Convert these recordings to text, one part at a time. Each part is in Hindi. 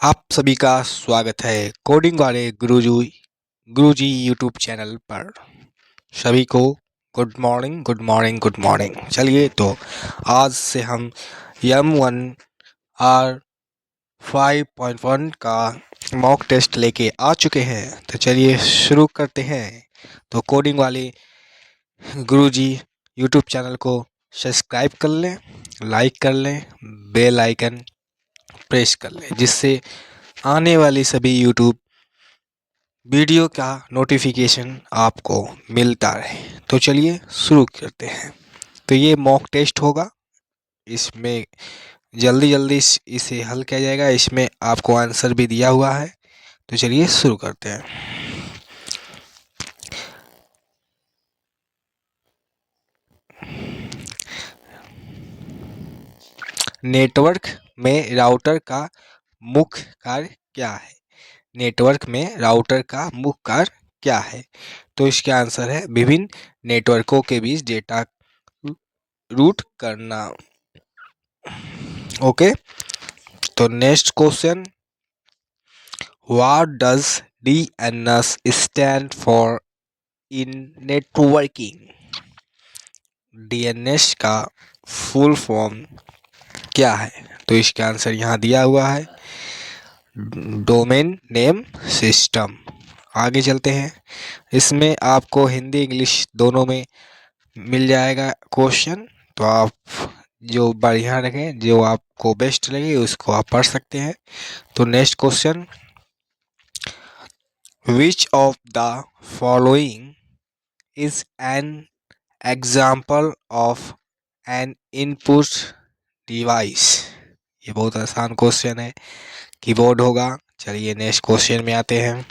आप सभी का स्वागत है कोडिंग वाले गुरुजी यूट्यूब चैनल पर। सभी को good morning good morning good morning. चलिए तो आज से हम M1 R5.1 का मॉक टेस्ट लेके आ चुके हैं। तो चलिए शुरू करते हैं। तो कोडिंग वाले गुरुजी यूट्यूब चैनल को सब्सक्राइब कर लें, लाइक कर लें, बेल आइकन प्रेस कर लें, जिससे आने वाली सभी यूट्यूब वीडियो का नोटिफिकेशन आपको मिलता रहे। तो चलिए शुरू करते हैं। तो ये मॉक टेस्ट होगा, इसमें जल्दी जल्दी इसे हल किया जाएगा। इसमें आपको आंसर भी दिया हुआ है। तो चलिए शुरू करते हैं। नेटवर्क में राउटर का मुख्य कार्य क्या है? नेटवर्क में राउटर का मुख्य कार्य क्या है? तो इसका आंसर है विभिन्न नेटवर्कों के बीच डेटा रूट करना। ओके, तो next question, what does DNS stand for in networking? DNS का फुल फॉर्म क्या है? तो इसका आंसर यहाँ दिया हुआ है, डोमेन नेम सिस्टम। आगे चलते हैं। इसमें आपको हिंदी इंग्लिश दोनों में मिल जाएगा क्वेश्चन। तो आप जो बढ़िया लगे, जो आपको बेस्ट लगे, उसको आप पढ़ सकते हैं। तो next question, which of the following is an example of N input device? ये बहुत आसान क्वेश्चन है, कीबोर्ड होगा। चलिए नेक्स्ट क्वेश्चन में आते हैं।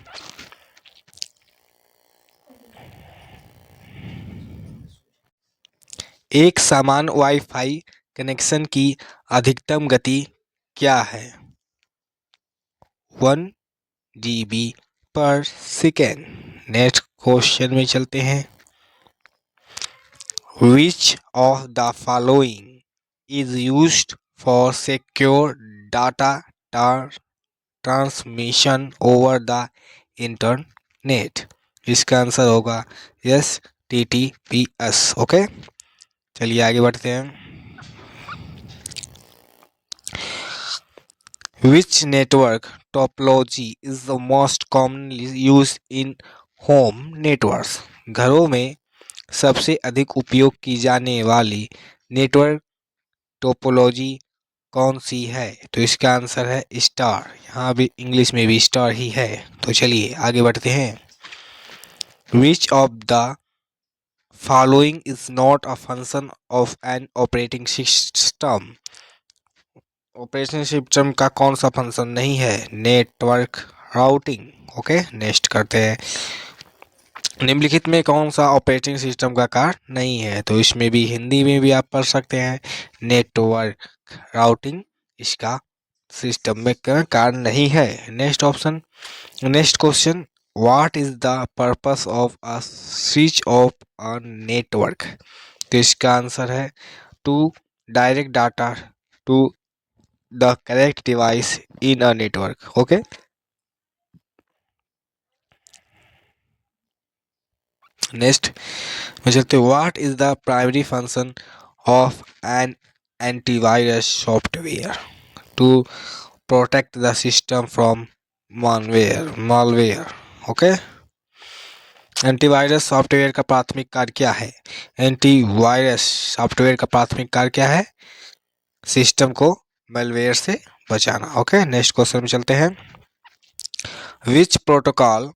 एक समान वाईफाई कनेक्शन की अधिकतम गति क्या है? 1 GB पर सेकेंड। नेक्स्ट क्वेश्चन में चलते हैं। Which of the following is used for secure data transmission over the internet? इसका आंसर होगा HTTPS। ओके, चलिए आगे बढ़ते हैं। Which network topology is the most commonly used in home networks? घरों में सबसे अधिक उपयोग की जाने वाली नेटवर्क टोपोलॉजी कौन सी है? तो इसका आंसर है स्टार। यहाँ भी इंग्लिश में भी स्टार ही है। तो चलिए आगे बढ़ते हैं। Which of the following is not a function of an operating system? Operating system का कौन सा फंक्शन नहीं है? Network routing. ओके, नेक्स्ट करते हैं। निम्नलिखित में कौन सा ऑपरेटिंग सिस्टम का कार्य नहीं है? तो इसमें भी हिंदी में भी आप पढ़ सकते हैं, नेटवर्क राउटिंग इसका सिस्टम में कार्य नहीं है। Next option, next question, what is the purpose of a switch of a network? तो इसका आंसर है to direct data to the correct device in a network. Okay, next we चलते, what is the primary function of an antivirus software? To protect the system from malware. Okay, antivirus software का प्राथमिक कार्य क्या है? एंटीवायरस सॉफ्टवेयर का प्राथमिक कार्य क्या है? सिस्टम को मैलवेयर से बचाना। ओके, नेक्स्ट क्वेश्चन में चलते हैं। विच protocol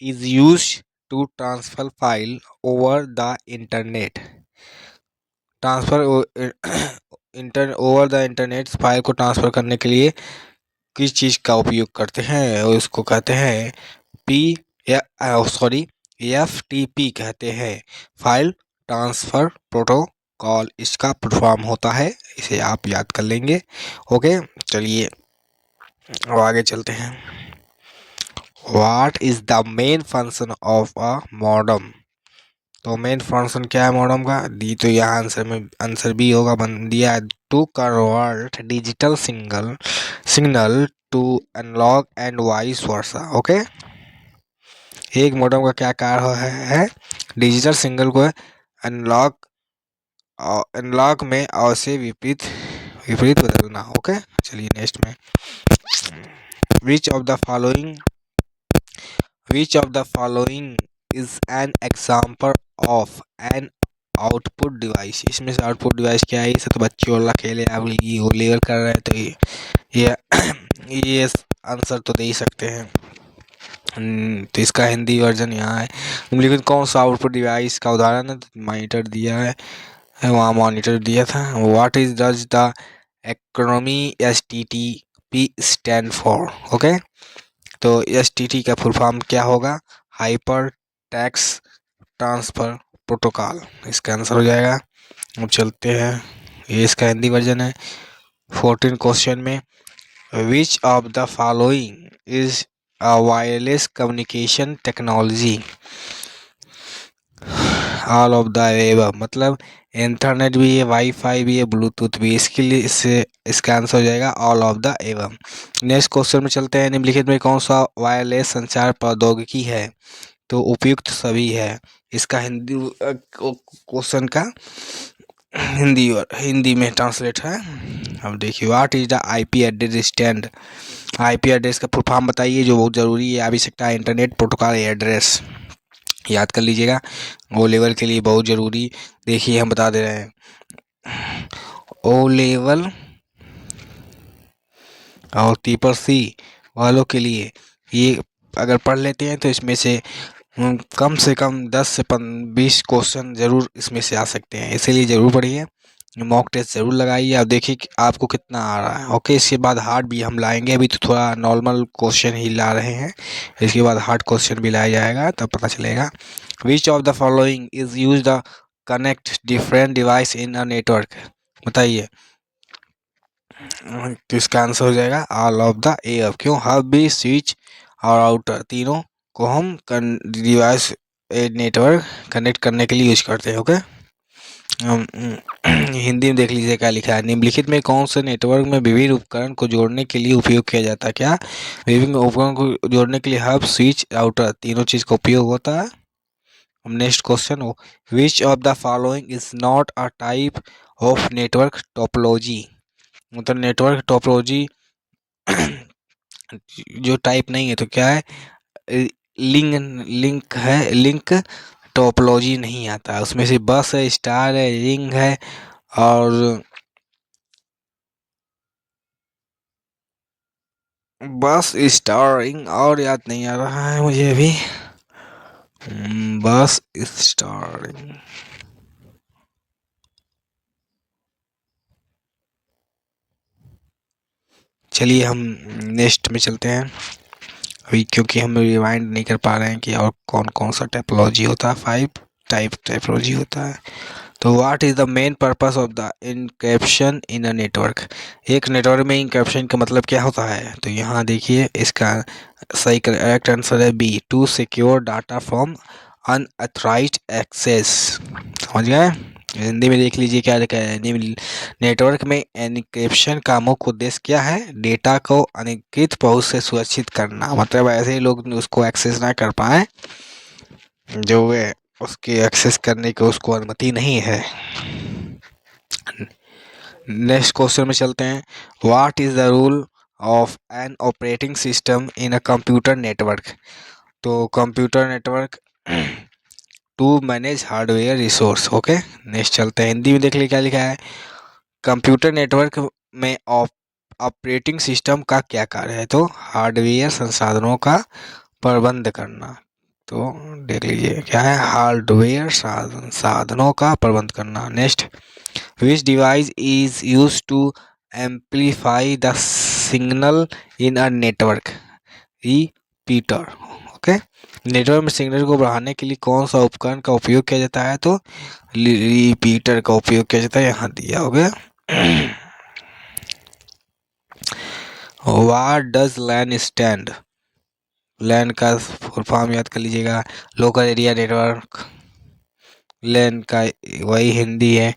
is used to transfer file over the internet? Transfer over the internet file को ट्रांसफ़र करने के लिए किस चीज़ का उपयोग करते हैं? और इसको कहते हैं FTP कहते हैं, फाइल ट्रांसफ़र प्रोटोकॉल इसका फॉर्म होता है। इसे आप याद कर लेंगे। ओके, चलिए अब आगे चलते हैं। What is the main function of a modem? तो मेन फंक्शन क्या है मॉडम का? दी तो यहाँ आंसर में आंसर भी होगा, बन दिया, to convert digital signal to analog and vice versa. Okay, एक मॉडेम का क्या कार्य है? डिजिटल सिग्नल को एनालॉग एनालॉग में और से विपरीत विपरीत बदलना। ओके, चलिए नेक्स्ट में, which of the following Which of the following is an example of an output device? इसमें से आउटपुट डिवाइस क्या है? इसे तो बच्चे वाला खेल है, आप ये वो लेवल कर रहे हैं तो ये आंसर तो दे ही सकते हैं। तो इसका हिंदी वर्जन यहाँ है। लेकिन कौन सा आउटपुट डिवाइस का उदाहरण है? मॉनिटर दिया है, वहाँ मॉनिटर दिया था। What is does the acronym STTP stand for? Okay, तो STT का फुल फॉर्म क्या होगा? हाइपर टेक्स्ट ट्रांसफर प्रोटोकॉल, इसका आंसर हो जाएगा। अब चलते हैं, ये इसका हिंदी वर्जन है। 14 क्वेश्चन में, which of the following is a wireless communication technology? All of the above, मतलब इंटरनेट भी है, वाईफाई भी है, ब्लूटूथ भी, इसके लिए इसका आंसर हो जाएगा all of the above. Next question में चलते हैं, निम्नलिखित में कौन सा वायरलेस संचार प्रौद्योगिकी है? तो उपयुक्त सभी है। इसका हिंदी क्वेश्चन का हिंदी में ट्रांसलेट है। अब देखिए, what is the IP address stand? IP address का फुल फॉर्म बताइए, जो बहुत ज़रूरी है, आवश्यकता है इंटरनेट प्रोटोकॉल एड्रेस, याद कर लीजिएगा, ओ लेवल के लिए बहुत ज़रूरी। देखिए हम बता दे रहे हैं, ओ लेवल और TC वालों के लिए ये अगर पढ़ लेते हैं तो इसमें से कम से कम 10 से 20 क्वेश्चन ज़रूर इसमें से आ सकते हैं, इसीलिए ज़रूर पढ़िए, मॉक टेस्ट ज़रूर लगाइए। आप देखिए कि आपको कितना आ रहा है। ओके, इसके बाद हार्ड भी हम लाएंगे, अभी तो थोड़ा नॉर्मल क्वेश्चन ही ला रहे हैं, इसके बाद हार्ड क्वेश्चन भी लाया जाएगा, तब पता चलेगा। Which of the following is use the connect different device in a network? बताइए, तो इसका आंसर हो जाएगा ऑल ऑफ द एबव। क्यों? हब भी, स्विच और राउटर, तीनों को हम डिवाइस नेटवर्क कनेक्ट करने के लिए यूज करते हैं। ओके, हिंदी में देख लीजिए क्या लिखा है, निम्नलिखित में कौन से नेटवर्क में विभिन्न उपकरण को जोड़ने के लिए उपयोग किया जाता है? क्या विभिन्न उपकरण को जोड़ने के लिए हब, स्विच, राउटर, तीनों चीज का उपयोग होता है। नेक्स्ट क्वेश्चन हो, which of the following is not a type of network topology? मतलब नेटवर्क टोपोलॉजी जो टाइप नहीं है तो क्या है? लिंक है, लिंक टोपोलॉजी नहीं आता, उसमें से बस है, स्टार है, रिंग है, और बस स्टार रिंग, और याद नहीं आ रहा है मुझे अभी। बस स्टार रिंग। चलिए हम नेक्स्ट में चलते हैं अभी, क्योंकि हम रिवाइंड नहीं कर पा रहे हैं कि और कौन कौन सा टाइपोलॉजी होता है। 5 टाइपोलॉजी होता है। तो what is the main purpose of the encryption in a network? एक नेटवर्क में इंक्रिप्शन का मतलब क्या होता है? तो यहाँ देखिए, इसका सही करेक्ट आंसर है B, to secure data from unauthorized access. समझ गए? हिंदी में देख लीजिए क्या लिखा है, नेटवर्क में एन्क्रिप्शन का मुख्य उद्देश्य क्या है? डेटा को अनधिकृत पहुंच से सुरक्षित करना, मतलब ऐसे ही लोग उसको एक्सेस ना कर पाए, जो वे उसके एक्सेस करने की उसको अनुमति नहीं है। नेक्स्ट क्वेश्चन में चलते हैं, what is the rule of an operating system in a computer network? तो computer network to manage hardware resource. Okay, next चलते हैं, हिंदी में देख लीजिए क्या लिखा है, कंप्यूटर नेटवर्क में ऑपरेटिंग सिस्टम का क्या कार्य है? तो हार्डवेयर संसाधनों का प्रबंध करना। तो देख लीजिए क्या है, हार्डवेयर संसाधनों का प्रबंध करना। Next, which device is use to amplify the signal in a network? Repeater. Okay, network में सिग्नल को बढ़ाने के लिए कौन सा उपकरण का उपयोग किया जाता है? तो रिपीटर का उपयोग किया जाता है, यहाँ दिया हो गया। What does LAN stand? LAN का फुल फॉर्म याद कर लीजिएगा, लोकल एरिया नेटवर्क। लैन का वही हिंदी है,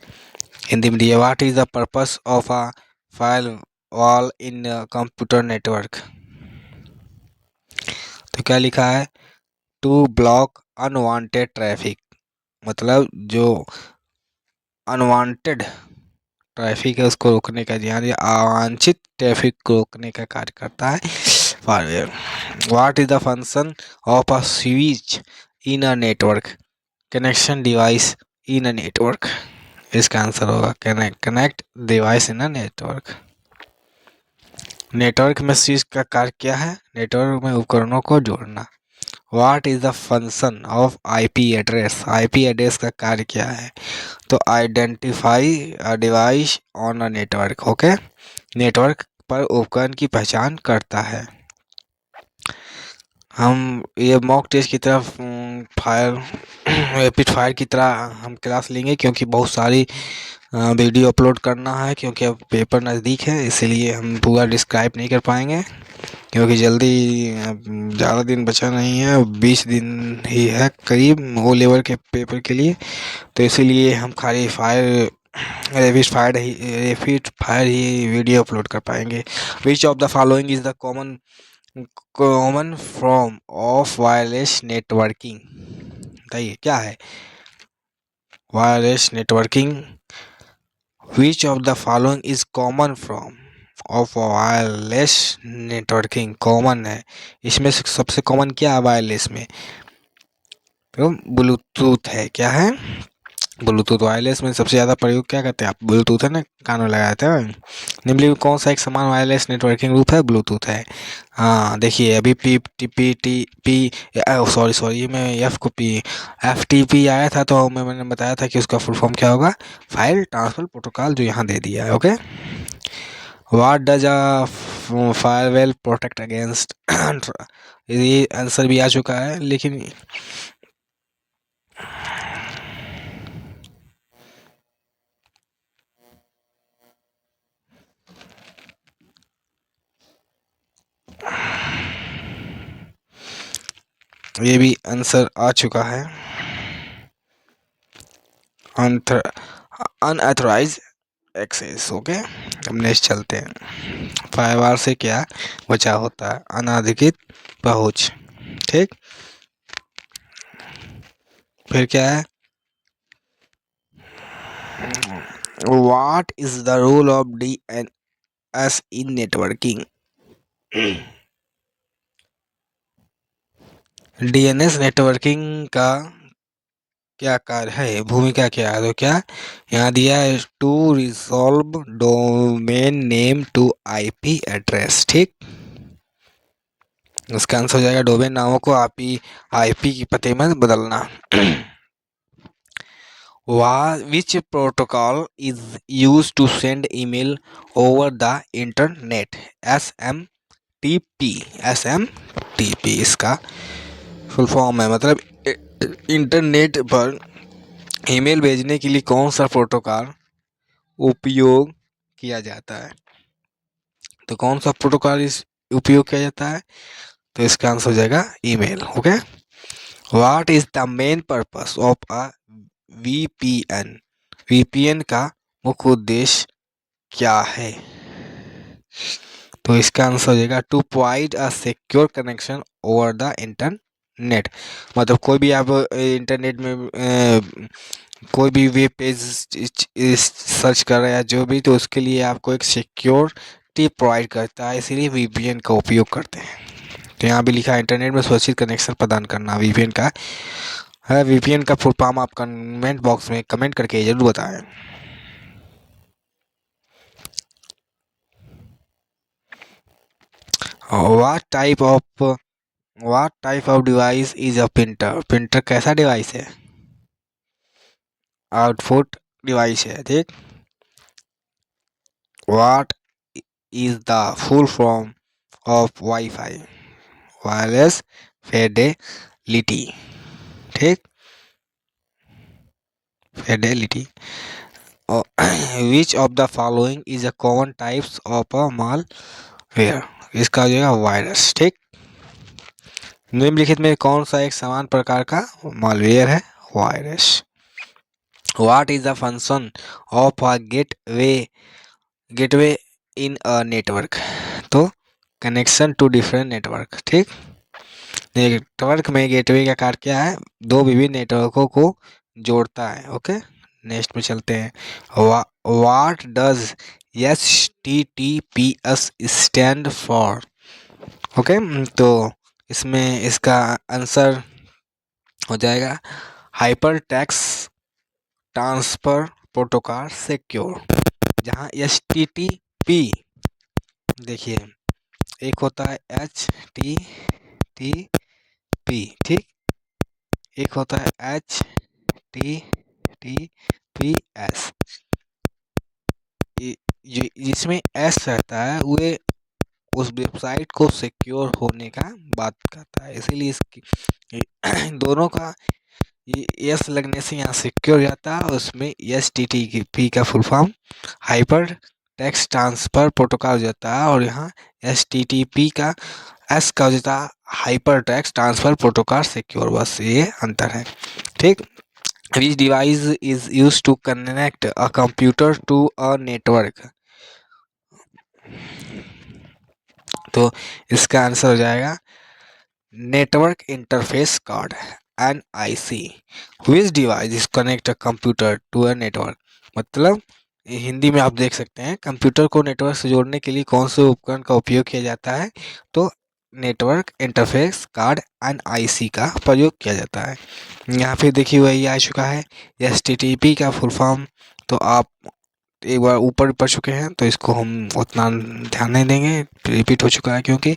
हिंदी में दिया, what is the purpose of a file wall in computer network. तो क्या लिखा है, टू ब्लॉक अनवांटेड ट्रैफिक, मतलब जो अनवांटेड ट्रैफिक है उसको रोकने का, यानी अवांछित ट्रैफिक को रोकने का कार्य करता है firewall. What is the function of a switch in a network, connection device in a network. इसका आंसर होगा connect device in a network. Network में स्विच का कार्य क्या है, नेटवर्क में उपकरणों को जोड़ना। What is the function of IP address, IP address का कार्य क्या है, तो identify a device on a network. Okay, network पर उपकरण की पहचान करता है। हम ये मॉक टेस्ट की तरफ फायर रैपिड फायर की तरह हम क्लास लेंगे, क्योंकि बहुत सारी वीडियो अपलोड करना है, क्योंकि अब पेपर नज़दीक है, इसीलिए हम पूरा डिस्क्राइब नहीं कर पाएंगे, क्योंकि जल्दी ज़्यादा दिन बचा नहीं है, 20 दिन ही है करीब ओ लेवल के पेपर के लिए। तो इसीलिए हम खाली रैपिड फायर ही वीडियो अपलोड कर पाएंगे। Which of the following is the common form of wireless networking, बताइए क्या है wireless networking. Which of the following is common form of wireless networking, common है इसमें से सबसे कॉमन क्या है वायरलेस में, तो ब्लूटूथ है। क्या है, ब्लूटूथ। वायरलेस में सबसे ज़्यादा प्रयोग क्या करते हैं आप, ब्लूटूथ है ना, कानों में लगाते हैं। निम्नलिखित में कौन सा एक समान वायरलेस नेटवर्किंग रूप है, ब्लूटूथ है। हाँ देखिए, अभी P T P T P sorry मैं एफ को पी एफ टी पी आया था, तो मैंने बताया था कि उसका फुल फॉर्म क्या होगा, फाइल ट्रांसफर प्रोटोकॉल, जो यहाँ दे दिया है। Okay, what does a firewall protect against, ये आंसर भी आ चुका है, लेकिन ये भी आंसर आ चुका है, अनऑथराइज एक्सेस। ओके, हम नेक्स्ट चलते हैं। फायरवॉल से क्या बचाव होता है, अनाधिकृत पहुंच। ठीक, फिर क्या है, what is the role of DNS in networking. DNS networking का क्या कार्य है, भूमिका क्या है, तो क्या यहाँ दिया है, to resolve domain name to IP address. ठीक, उसका आंसर हो जाएगा डोमेन नामों को आईपी की पते में बदलना। Which protocol is use to send email over the internet, S M T P इसका फुल फॉर्म है, मतलब इंटरनेट पर ईमेल भेजने के लिए कौन सा प्रोटोकॉल उपयोग किया जाता है, तो कौन सा प्रोटोकॉल इस उपयोग किया जाता है, तो इसका आंसर हो जाएगा email. Okay, what is the main purpose of a VPN, VPN का मुख्य उद्देश्य क्या है, तो इसका आंसर हो जाएगा to provide a secure connection over the internet. मतलब कोई भी आप इंटरनेट में कोई भी वेब पेज सर्च कर रहे हैं जो भी, तो उसके लिए आपको एक सिक्योरिटी प्रोवाइड करता है, इसीलिए वीपीएन का उपयोग करते हैं। तो यहाँ भी लिखा है इंटरनेट में सुरक्षित कनेक्शन प्रदान करना वीपीएन का है। वीपीएन का फुल फॉर्म आप कमेंट बॉक्स में कमेंट करके जरूर बताएं। What type of device is a printer, printer कैसा डिवाइस है, आउटपुट डिवाइस है। ठीक, what is the full form of WiFi, wireless fidelity. ठीक, fidelity. Which of the following is a common types of a malware, इसका हो जाएगा वायरस। ठीक, निम्नलिखित में कौन सा एक समान प्रकार का मालवेयर है, virus. What is the function of a gateway in a network, तो कनेक्शन टू डिफरेंट नेटवर्क। ठीक, नेटवर्क में गेटवे का कार्य क्या है, दो विभिन्न नेटवर्कों को जोड़ता है। ओके, नेक्स्ट में चलते हैं। What does H T T P S stand for. Okay, तो इसमें इसका आंसर हो जाएगा hyper text transfer protocol secure. जहाँ एच टी टी पी, देखिए एक होता है एच टी टी पी, ठीक, एक होता है H T T P S. जिसमें एस रहता है वे उस वेबसाइट को सिक्योर होने का बात करता है, इसीलिए इसकी दोनों का एस लगने से यहाँ सिक्योर जाता है। उसमें एस टी टी पी का full form hyper text transfer protocol हो जाता है, और यहाँ एस टी टी पी का एस का हो जाता है hyper text transfer protocol secure, बस ये अंतर है। ठीक, which device is used to connect a computer to a network। तो इसका आंसर हो जाएगा network interface card NIC। which device is connect a computer to a network, मतलब हिंदी में आप देख सकते हैं कंप्यूटर को नेटवर्क से जोड़ने के लिए कौन से उपकरण का उपयोग किया जाता है, तो नेटवर्क इंटरफेस कार्ड NIC का प्रयोग किया जाता है। यहाँ पे देखिए वही आ चुका है HTTP का फुल फॉर्म, तो आप एक बार ऊपर पढ़ चुके हैं तो इसको हम उतना ध्यान नहीं देंगे, रिपीट हो चुका है क्योंकि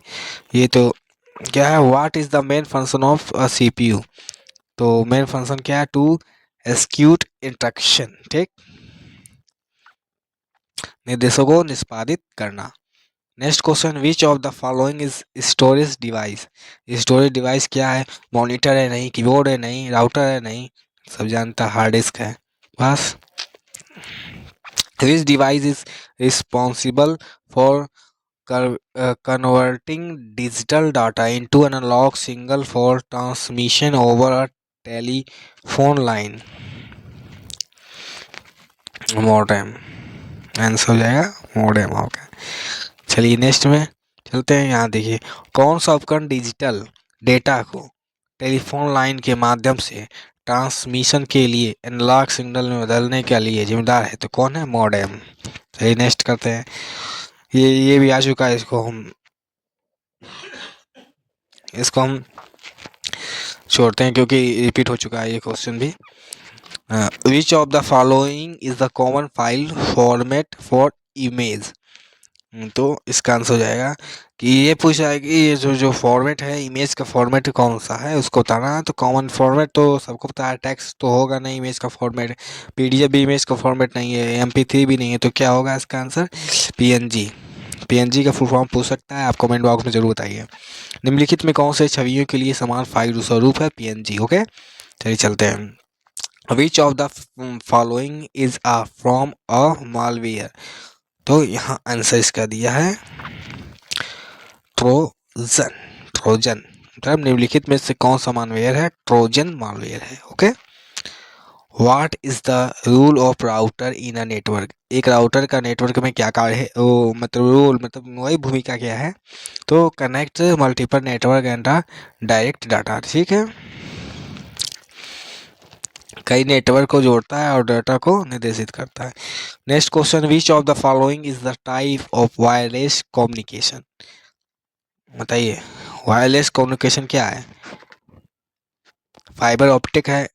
ये तो क्या है, what is the main function of a CPU, तो मेन फंक्शन क्या है, टू एक्सिक्यूट इंस्ट्रक्शन। ठीक, निर्देशों को निष्पादित करना। Next question, which of the following is storage device. Storage device क्या है, मॉनिटर है नहीं, कीबोर्ड है नहीं, राउटर है नहीं, सब जानता हार्ड डिस्क है बस। विच device is responsible for converting digital data into an analog signal for transmission over a telephone line। Modem, answer हो जाएगा मॉडेम। ओके, चलिए नेक्स्ट में चलते हैं। यहाँ देखिए कौन सा उपकरण डिजिटल डेटा को टेलीफोन लाइन के माध्यम से ट्रांसमिशन के लिए एनालॉग सिग्नल में बदलने के लिए जिम्मेदार है, तो कौन है, मॉडेम। चलिए नेक्स्ट करते हैं। ये भी आ चुका है, इसको हम छोड़ते हैं क्योंकि रिपीट हो चुका है ये क्वेश्चन भी। Which of the following is the common file format for image, तो इसका आंसर हो जाएगा कि ये पूछा है कि ये जो फॉर्मेट है इमेज का फॉर्मेट कौन सा है उसको बताना है। तो कॉमन फॉर्मेट तो सबको पता है, टेक्स्ट तो होगा नहीं इमेज का फॉर्मेट, PDF भी इमेज का फॉर्मेट नहीं है, MP3 भी नहीं है, तो क्या होगा इसका आंसर, PNG का फुल फॉर्म पूछ सकता है, आप कमेंट बॉक्स में जरूर बताइए। निम्नलिखित में कौन से छवियों के लिए समान फाइल स्वरूप है, PNG। ओके, चलिए चलते हैं। Which of the following is a from a malware, तो यहाँ आंसर इसका दिया है ट्रोजन मतलब निम्नलिखित में से कौन सा मालवेयर है, ट्रोजन मालवेयर है। Okay, what is the rule of router in a network, एक राउटर का नेटवर्क में क्या कार्य है, वो मतलब रूल मतलब वही भूमिका क्या है, तो connect multiple network and direct data. ठीक है, कई नेटवर्क को जोड़ता है और डाटा को निर्देशित करता है। Next question, which of the following is the type of wireless communication, बताइए वायरलेस कम्युनिकेशन क्या है, फाइबर ऑप्टिक है,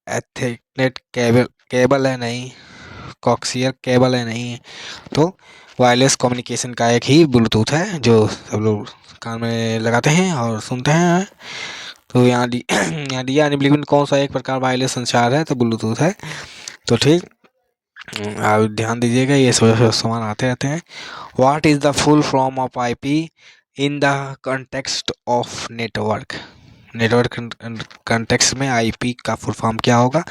एथरनेट केबल है नहीं, कॉक्सियल केबल है नहीं, तो वायरलेस कम्युनिकेशन का एक ही ब्लूटूथ है जो सब लोग कान में लगाते हैं और सुनते हैं। तो यहाँ यहाँ दिया निम्नलिखित में कौन सा एक प्रकार वायरलेस संचार है, तो ब्लूटूथ है। तो ठीक, आप ध्यान दीजिएगा ये सामान आते रहते हैं। What is the full form of IP in the context of network, network context में IP का फुल फॉर्म क्या होगा,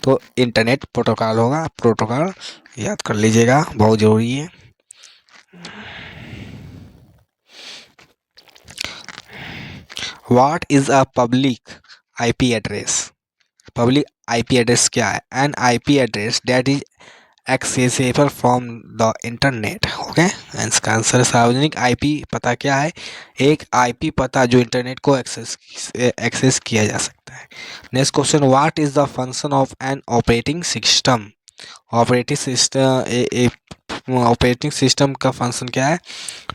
तो इंटरनेट प्रोटोकॉल होगा, प्रोटोकॉल याद कर लीजिएगा बहुत ज़रूरी है। What is a public IP address, public IP address क्या है, an IP address that is accessible from the internet. Okay, इसका आंसर सार्वजनिक आईपी पता क्या है? एक आईपी पता जो इंटरनेट को एक्सेस किया जा सकता है। Next question, what is the function of an operating system? Operating system का फंक्शन क्या है?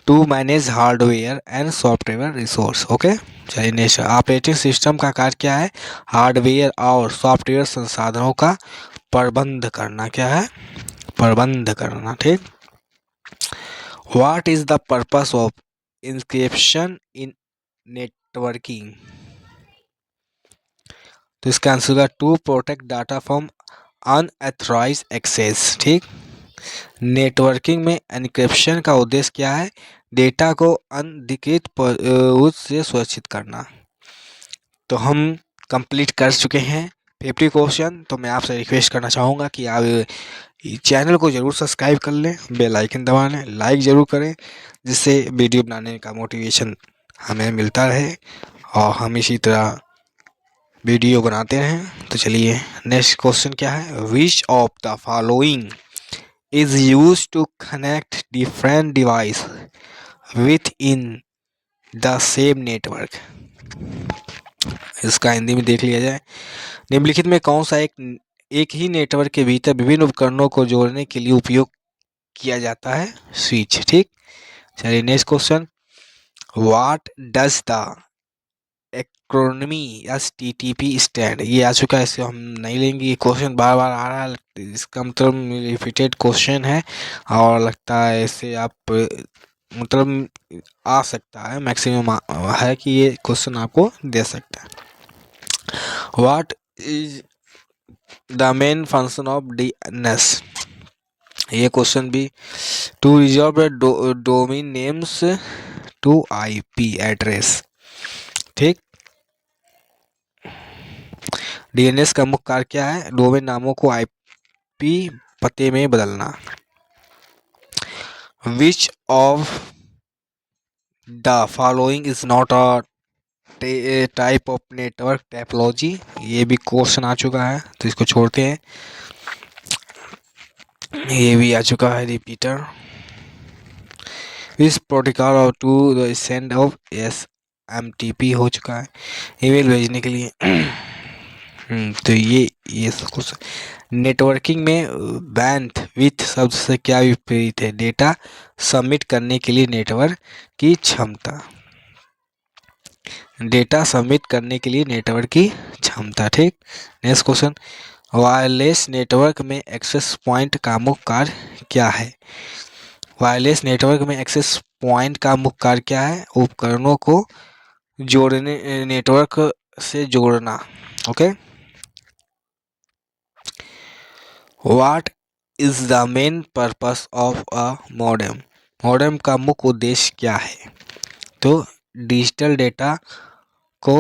To manage hardware and software resource. Okay, चलिए नेक्स्ट, ऑपरेटिंग सिस्टम का कार्य क्या है? हार्डवेयर और सॉफ्टवेयर संसाधनों का प्रबंध करना। क्या है? प्रबंध करना। ठीक। What is the purpose of encryption in networking? तो इसका आंसर होगा to protect data from unauthorized access. ठीक। नेटवर्किंग में एन्क्रिप्शन का उद्देश्य क्या है? डेटा को अनधिकृत से सुरक्षित करना। तो हम कंप्लीट कर चुके हैं 50 क्वेश्चन। तो मैं आपसे रिक्वेस्ट करना चाहूँगा कि आप चैनल को ज़रूर सब्सक्राइब कर लें, बेल आइकन दबा लें, लाइक ज़रूर करें, जिससे वीडियो बनाने का मोटिवेशन हमें मिलता रहे और हम इसी तरह वीडियो बनाते रहें। तो चलिए नेक्स्ट क्वेश्चन क्या है? Which of the following is use to connect different device within the same network? इसका हिंदी में देख लिया जाए। निम्नलिखित में कौन सा एक ही नेटवर्क के भीतर विभिन्न उपकरणों को जोड़ने के लिए उपयोग किया जाता है? स्विच। ठीक। चलिए next question, what does the acronym HTTP stand? ये आ चुका है, इसे हम नहीं लेंगे, ये क्वेश्चन बार बार आ रहा है, इसका मतलब रिपीटेड क्वेश्चन है और लगता है इसे आप मतलब आ सकता है, मैक्सिमम है कि ये क्वेश्चन आपको दे सकता है। What is the main function of DNS? ये क्वेश्चन भी to reserve domain names to IP address. ठीक। DNS का मुख्य कार्य क्या है? डोमेन नामों को IP पते में बदलना। Which of the following is not a type of network topology? ये भी क्वेश्चन आ चुका है, तो इसको छोड़ते हैं। ये भी आ चुका है रिपीटर। इस प्रोटोकॉल और to the send of SMTP हो चुका है, ईमेल भेजने के लिए। तो ये सब कुछ नेटवर्किंग में बैंड विथ शब्द से क्या विपरीत है? डेटा सबमिट करने के लिए नेटवर्क की क्षमता। डेटा सबमिट करने के लिए नेटवर्क की क्षमता। ठीक। नेक्स्ट क्वेश्चन, वायरलेस नेटवर्क में एक्सेस पॉइंट का मुख्य कार्य क्या है? वायरलेस नेटवर्क में एक्सेस पॉइंट का मुख्य कार्य क्या है? उपकरणों को जोड़ने, नेटवर्क से जोड़ना। Okay. What is the main purpose of a modem? Modem का मुख्य उद्देश्य क्या है? तो डिजिटल डेटा को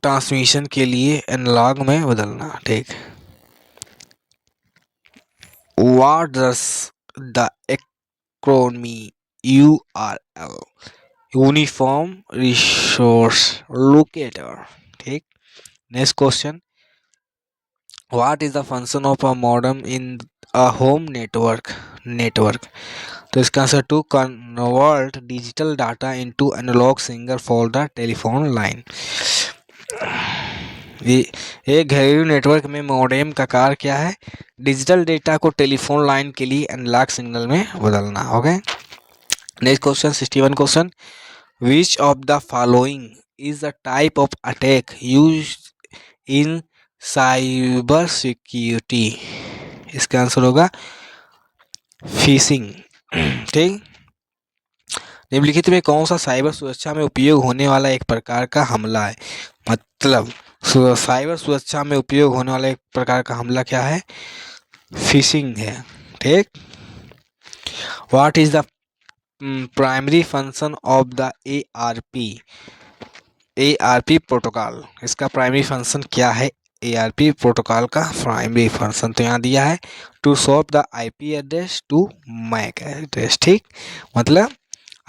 ट्रांसमिशन के लिए एनालॉग में बदलना। ठीक। What does the acronym URL uniform resource locator? ठीक। Next question, what is the function of a modem in a home network? तो इसका answer to convert digital data into analogue signal for the telephone line. एक घरेलू नेटवर्क में मॉडेम का कार्य क्या है? डिजिटल डेटा को टेलीफोन लाइन के लिए एनालॉग सिग्नल में बदलना। Okay. Next question 61 question, which of the following is the type of attack used in cyber security? इसका आंसर होगा फिशिंग। ठीक। निम्नलिखित में कौन सा साइबर सुरक्षा में उपयोग होने वाला एक प्रकार का हमला है? मतलब साइबर सुरक्षा में उपयोग होने वाला एक प्रकार का हमला क्या है? फिशिंग है। ठीक। What is the primary function of the ARP protocol? इसका प्राइमरी फंक्शन क्या है? ARP प्रोटोकॉल का प्राइमरी फंक्शन तो यहाँ दिया है to swap the IP address to MAC address. ठीक। मतलब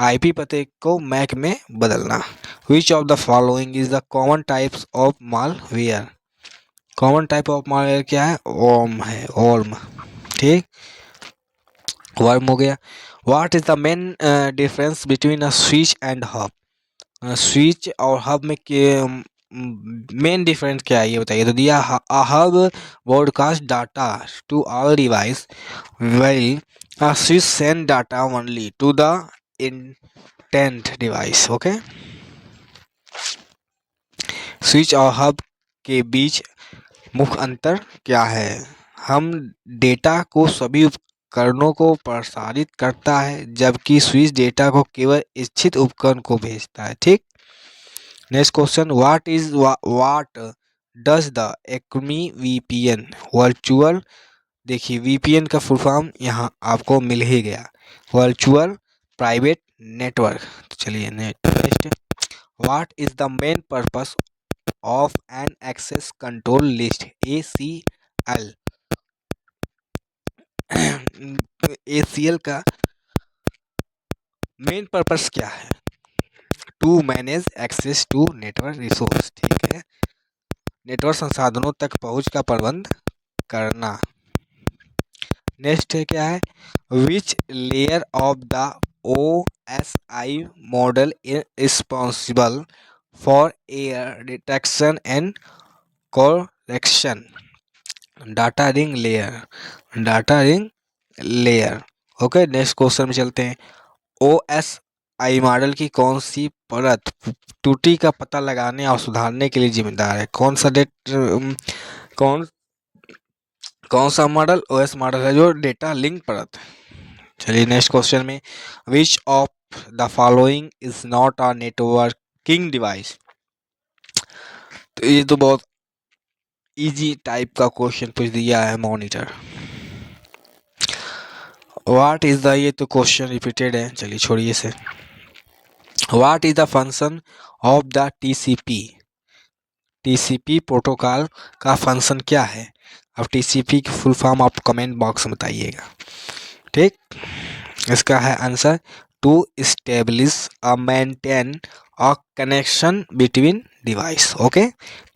IP पते को मैक में बदलना। Which of the following is the common types of malware? Common type of malware क्या है? वर्म है, वर्म। ठीक, वर्म हो गया। What is the main difference between a switch and hub? Switch और हब में मेन डिफरेंस क्या है ये बताइए। तो दिया hub broadcast data to all device while a switch send data only to the intent device. Okay, switch और हब के बीच मुख्य अंतर क्या है? हम डेटा को सभी उपकरणों को प्रसारित करता है, जबकि स्विच डेटा को केवल इच्छित उपकरण को भेजता है। ठीक, next question, what does the acronym VPN virtual, देखिए वीपीएन का फुल फॉर्म यहाँ आपको मिल ही गया, वर्चुअल प्राइवेट नेटवर्क। तो चलिए next, what is the main purpose of an access control list ACL? ACL का मेन पर्पस क्या है? To manage access to network resource. ठीक है, नेटवर्क संसाधनों तक पहुंच का प्रबंध करना। नेक्स्ट है क्या है, which layer of the OSI model is responsible for air detection and correction? Data ring layer, data ring layer. Okay, next question में चलते हैं। OSI मॉडल की कौन सी परत त्रुटि का पता लगाने और सुधारने के लिए जिम्मेदार है? कौन सा कौन कौन सा मॉडल? OS मॉडल है जो डेटा लिंक परत है। चलिए नेक्स्ट क्वेश्चन में, which of the following is not a networking device? तो ये तो बहुत इजी टाइप का क्वेश्चन पूछ दिया है मॉनिटर। व्हाट इज द, ये तो क्वेश्चन रिपीटेड है, चलिए छोड़िए से। What is the function of the TCP protocol का फंक्शन क्या है? अब TCP की फुल फॉर्म आप कमेंट बॉक्स में बताइएगा। ठीक, इसका है answer, to establish a maintain a connection between device. Okay,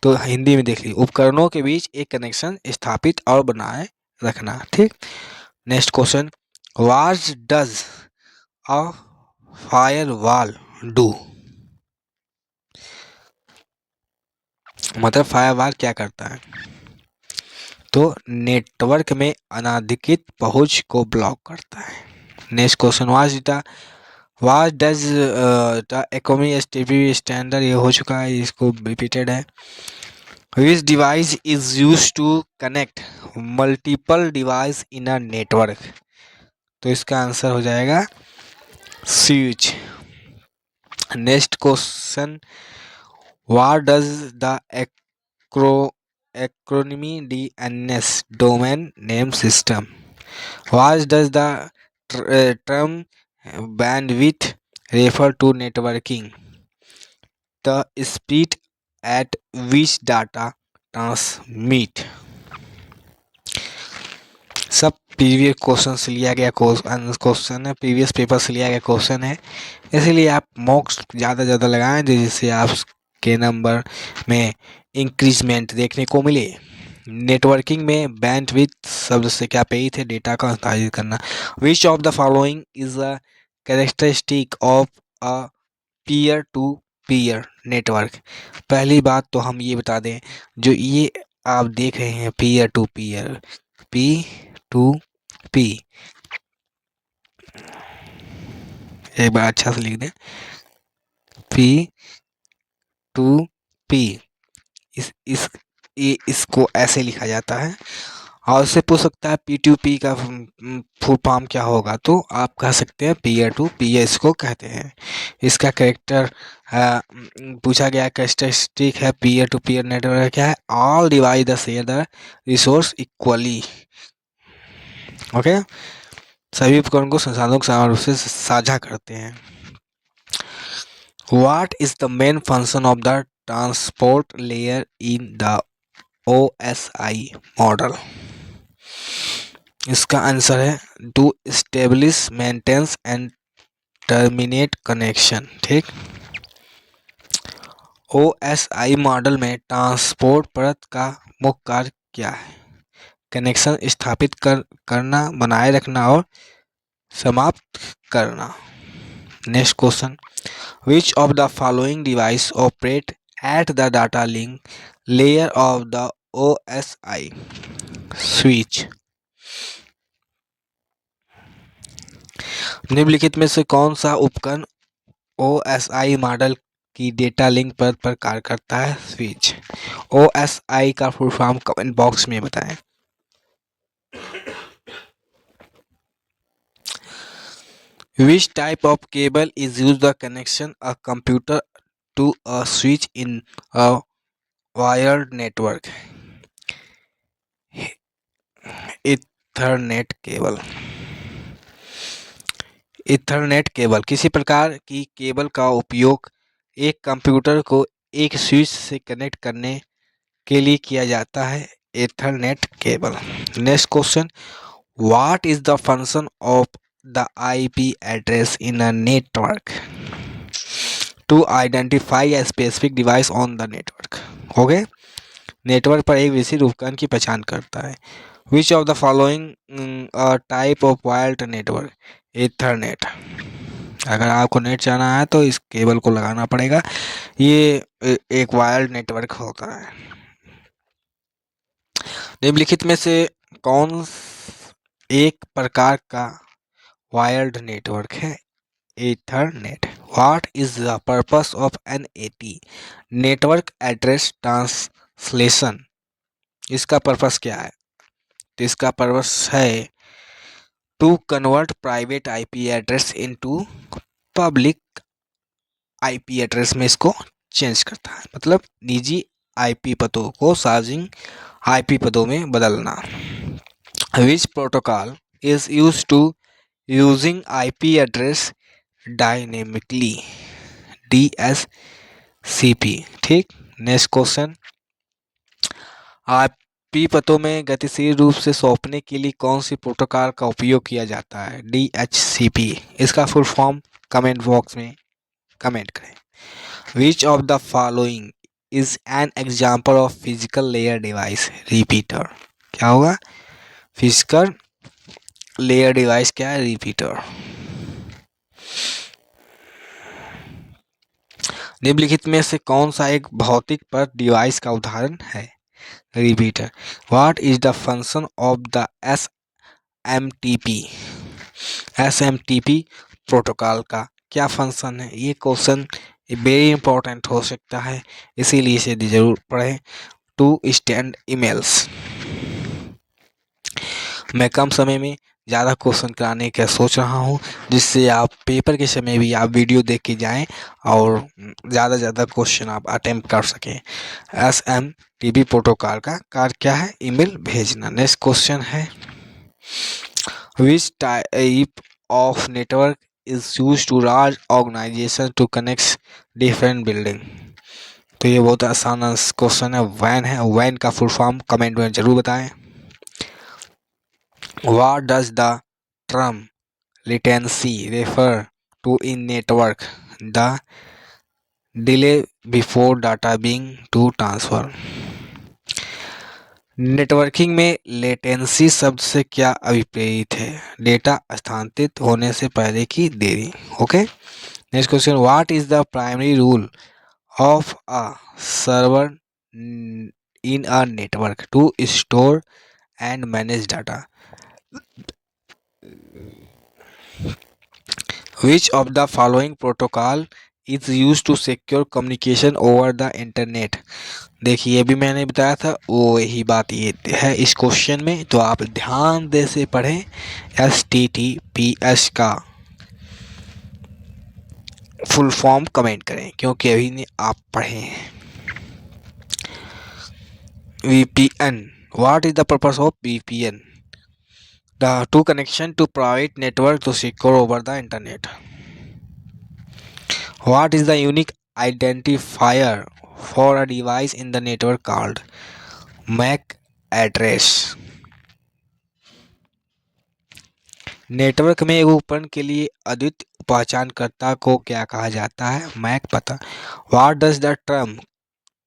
तो हिंदी में देख लीजिए, उपकरणों के बीच एक कनेक्शन स्थापित और बनाए रखना। ठीक, next question, what does a firewall do? मतलब फायरवॉल क्या करता है? तो नेटवर्क में अनाधिकृत पहुंच को ब्लॉक करता है। Next question, what does the economy STP standard, ये हो चुका है, इसको रिपीटेड है। Which device is use to connect multiple device in a network? तो इसका आंसर हो जाएगा switch. Next question, what does the acronym DNS domain name system? What does the term bandwidth refer to? Networking, the speed at which data transmit। सब प्रीवियस क्वेश्चन से लिया गया क्वेश्चन है, प्रीवियस पेपर से लिया गया क्वेश्चन है, इसीलिए आप मॉक्स ज़्यादा लगाएं जिससे आपके नंबर में इंक्रीजमेंट देखने को मिले। नेटवर्किंग में बैंडविड्थ शब्द से क्या प्रेरित है? डेटा का हस्तांतरित करना। Which of the following is a characteristic of a peer to peer network? पहली बात तो हम ये बता दें, जो ये आप देख रहे हैं पीयर टू पीयर, P2P, एक बार अच्छा से लिख दें, P2P, इसको ऐसे लिखा जाता है। और उससे पूछ सकता है P2P का फुल फॉर्म क्या होगा, तो आप कह सकते हैं पीयर टू पीयर इसको कहते हैं। इसका कैरेक्टर पूछा गया कैरेक्टरिस्टिक है पीयर टू पीयर नेटवर्क क्या है? All device the share the resource equally. Okay, सभी उपकरण को संसाधनों को समान रूप से साझा करते हैं। What is the main function of the transport layer in the OSI model? इसका आंसर है to establish maintenance and terminate connection. ठीक, OSI मॉडल में ट्रांसपोर्ट परत का मुख्य कार्य क्या है? कनेक्शन स्थापित करना, बनाए रखना और समाप्त करना। Next question, which of the following device operate at the data link layer of the OSI switch? निम्नलिखित में से कौन सा उपकरण OSI मॉडल की डेटा लिंक परत पर कार्य करता है? स्विच। OSI का फुल फॉर्म कमेंट बॉक्स में बताएं। Which type of cable is used to connection a computer to a switch in a wired network? Ethernet cable. Ethernet cable किसी प्रकार की केबल का उपयोग एक कंप्यूटर को एक स्विच से कनेक्ट करने के लिए किया जाता है। Ethernet cable. Next question, what is the function of the IP address in a network? To identify a specific device on the network. Okay, network पर एक विशिष्ट उपकरण की पहचान करता है। विच ऑफ द फॉलोइंग type of wired network? Ethernet. अगर आपको नेट चलाना है तो इस केबल को लगाना पड़ेगा। ये एक वायर्ड नेटवर्क होता है। निम्नलिखित में से कौन एक प्रकार का वायर्ड नेटवर्क है? Ethernet. What is the purpose of NAT? Network address translation. इसका पर्पस क्या है? तो इसका पर्पस है to convert private IP address into public IP address में इसको चेंज करता है, मतलब निजी IP पदों को सार्वजनिक IP पदों में बदलना। Which protocol is used to using IP address dynamically? DSCP। ठीक। नेक्स्ट क्वेश्चन, IP पतों में गतिशील रूप से सौंपने के लिए कौन सी प्रोटोकॉल का उपयोग किया जाता है? DHCP। इसका फुल फॉर्म कमेंट बॉक्स में कमेंट करें। Which of the following is an example of physical layer device? Repeater. क्या होगा? फिजिकल लेयर डिवाइस क्या है? रिपीटर। निम्नलिखित में से कौन सा एक भौतिक परत डिवाइस का उदाहरण है? Repeater. What is the function of the SMTP? SMTP protocol का क्या फंक्शन है? ये क्वेश्चन वेरी इंपॉर्टेंट हो सकता है, इसीलिए इसे जरूर पढ़ें। To stand emails. मैं कम समय में ज़्यादा क्वेश्चन कराने का सोच रहा हूँ, जिससे आप पेपर के समय भी आप वीडियो देख के जाएं और ज़्यादा ज़्यादा क्वेश्चन आप अटेम्प्ट कर सकें। SMTP प्रोटोकॉल का कार्य क्या है? ईमेल भेजना। नेक्स्ट क्वेश्चन है, which type of network is use to large organization to connect different building? तो ये बहुत आसान क्वेश्चन है, वैन है। वैन का फुल फॉर्म कमेंट में जरूर बताएं। What does the term latency refer to in network? The delay before data being to transfer. Networking में लेटेंसी शब्द से क्या अभिप्रेत है? डेटा स्थानांतरित होने से पहले की देरी। Okay. Next question, what is the primary rule of a server in a network? To store and manage data. Which of the following protocol is used to secure communication over the internet? देखिए, ये भी मैंने बताया था, वो यही बात ये है इस क्वेश्चन में, तो आप ध्यान दे से पढ़ें। HTTPS का फुल फॉर्म कमेंट करें, क्योंकि अभी नहीं आप पढ़े हैं। VPN। What is the purpose of VPN? The two connection to private network to secure over the internet. What is the unique identifier for a device in the network called MAC address? Network में एक उपकरण के लिए अद्वितीय पहचानकर्ता को क्या कहा जाता है? मैक पता। What does the term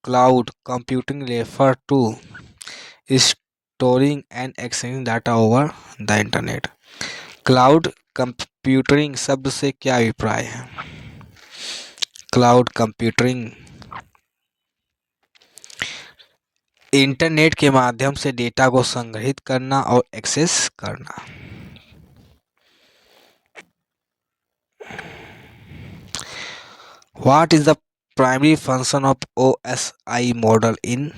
cloud computing refer to? storing and accessing data over the internet. Cloud computing शब्द से क्या अभिप्राय है? क्लाउड कंप्यूटिंग इंटरनेट के माध्यम से डेटा को संग्रहित करना और एक्सेस करना। What is the primary function of OSI model in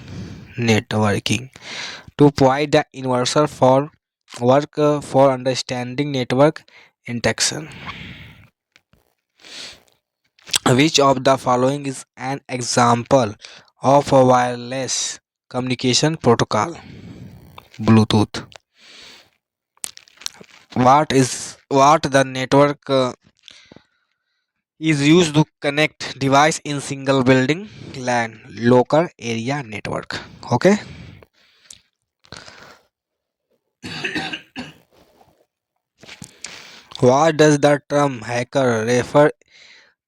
networking? To provide the universal for work for understanding network interaction. Which of the following is an example of a wireless communication protocol? Bluetooth. What the network is used to connect device in single building? LAN, local area network. Okay. What does the term hacker refer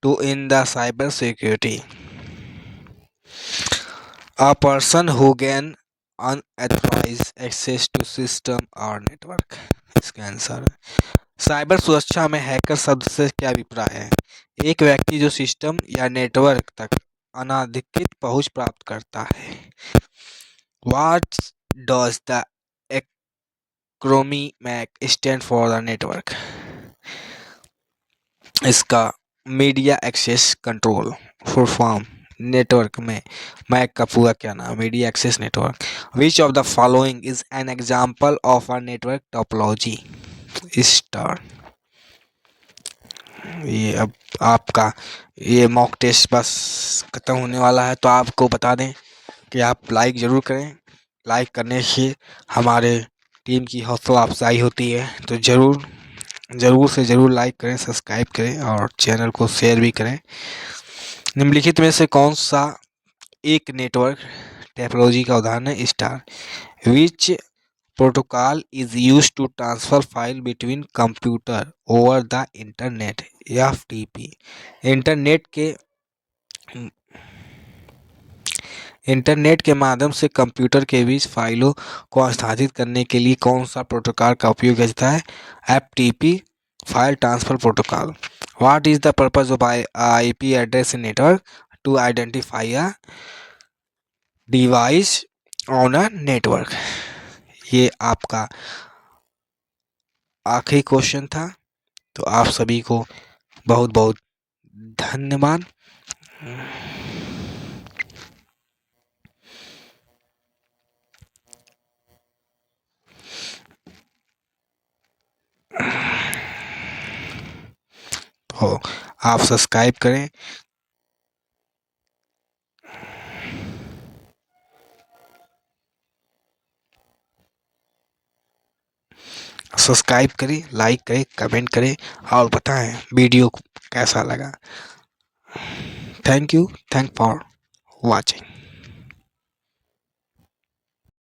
to in the cyber security? A person who gain unauthorized access to system or network. इसका आंसर साइबर सुरक्षा में हैकर शब्द से क्या अभिप्राय है? एक व्यक्ति जो सिस्टम या नेटवर्क तक अनाधिकृत पहुंच प्राप्त करता है। What does the acronym MAC stand for the network? इसका media access control full form. Network में मैक का पूरा क्या नाम? Media access network. Which of the following is an example of a network topology? Star. ये अब आपका ये मॉक टेस्ट बस खत्म होने वाला है, तो आपको बता दें कि आप लाइक ज़रूर करें। लाइक करने से हमारे टीम की हौसला अफजाई होती है, तो ज़रूर से ज़रूर लाइक करें, सब्सक्राइब करें और चैनल को शेयर भी करें। निम्नलिखित में से कौन सा एक नेटवर्क टोपोलॉजी का उदाहरण है? Star. Which protocol is use to transfer file between computer over the internet? FTP। Internet के माध्यम से कंप्यूटर के बीच फाइलों को हस्तांतरित करने के लिए कौन सा प्रोटोकॉल का उपयोग किया जाता है? FTP, file transfer protocol. What is the purpose of IP address in network? To identify a device on a network. ये आपका आखिरी क्वेश्चन था, तो आप सभी को बहुत बहुत धन्यवाद। हो आप सब्सक्राइब करें, लाइक करें, कमेंट करें और बताएं वीडियो कैसा लगा। Thank you for watching.